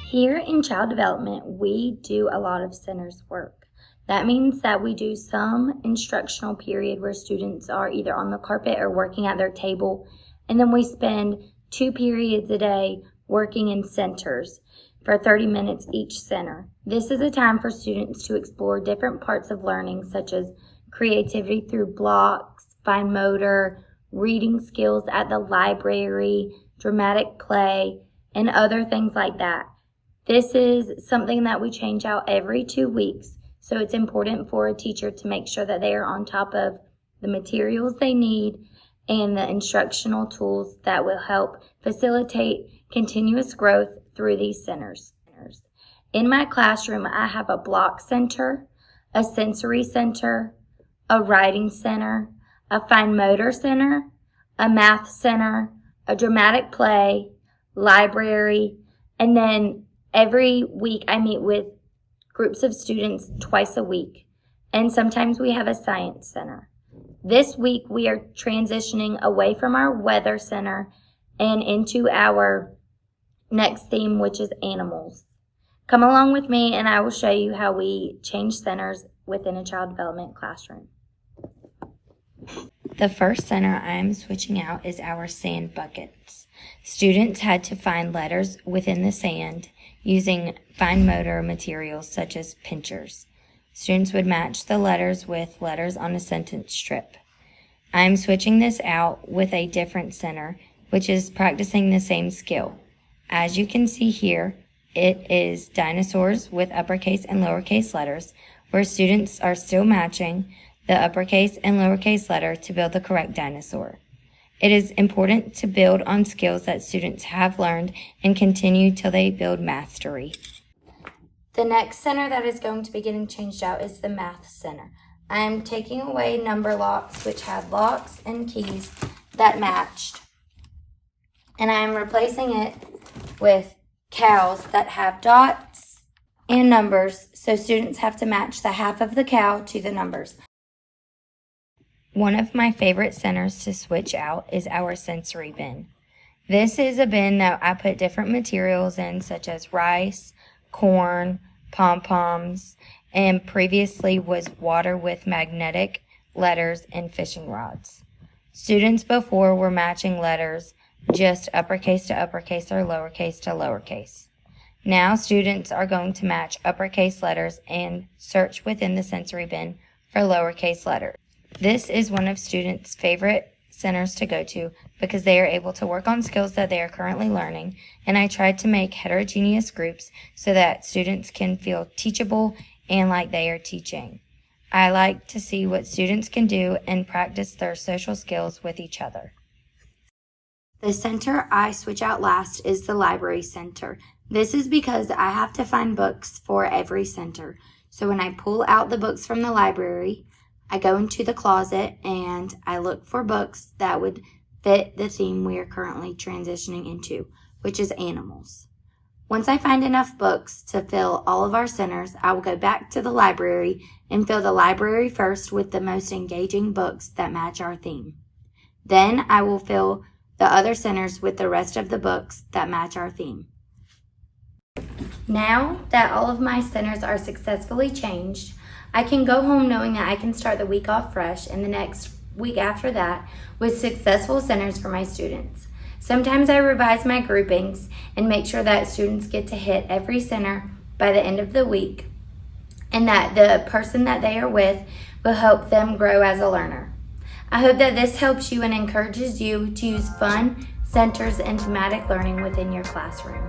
Here in child development, we do a lot of centers work. That means that we do some instructional period where students are either on the carpet or working at their table, and then we spend 2 periods a day working in centers for 30 minutes each center. This is a time for students to explore different parts of learning, such as creativity through blocks, fine motor, reading skills at the library, dramatic play, and other things like that. This is something that we change out every 2 weeks, so it's important for a teacher to make sure that they are on top of the materials they need and the instructional tools that will help facilitate continuous growth through these centers. In my classroom, I have a block center, a sensory center, a writing center, a fine motor center, a math center, a dramatic play, library, and then every week I meet with groups of students twice a week, and sometimes we have a science center. This week we are transitioning away from our weather center and into our next theme, which is animals. Come along with me and I will show you how we change centers within a child development classroom. The first center I am switching out is our sand buckets. Students had to find letters within the sand using fine motor materials such as pinchers. Students would match the letters with letters on a sentence strip. I am switching this out with a different center, which is practicing the same skill. As you can see here, it is dinosaurs with uppercase and lowercase letters, where students are still matching the uppercase and lowercase letter to build the correct dinosaur. It is important to build on skills that students have learned and continue till they build mastery. The next center that is going to be getting changed out is the math center. I am taking away number locks, which had locks and keys that matched, and I am replacing it with cows that have dots and numbers, so students have to match the half of the cow to the numbers. One of my favorite centers to switch out is our sensory bin. This is a bin that I put different materials in, such as rice, corn, pom-poms, and previously was water with magnetic letters and fishing rods. Students before were matching letters just uppercase to uppercase or lowercase to lowercase. Now students are going to match uppercase letters and search within the sensory bin for lowercase letters. This is one of students' favorite centers to go to because they are able to work on skills that they are currently learning, and I tried to make heterogeneous groups so that students can feel teachable and like they are teaching. I like to see what students can do and practice their social skills with each other. The center I switch out last is the library center. This is because I have to find books for every center. So when I pull out the books from the library, I go into the closet and I look for books that would fit the theme we are currently transitioning into, which is animals. Once I find enough books to fill all of our centers, I will go back to the library and fill the library first with the most engaging books that match our theme. Then I will fill the other centers with the rest of the books that match our theme. Now that all of my centers are successfully changed, I can go home knowing that I can start the week off fresh and the next week after that with successful centers for my students. Sometimes I revise my groupings and make sure that students get to hit every center by the end of the week, and that the person that they are with will help them grow as a learner. I hope that this helps you and encourages you to use fun, centers, and thematic learning within your classroom.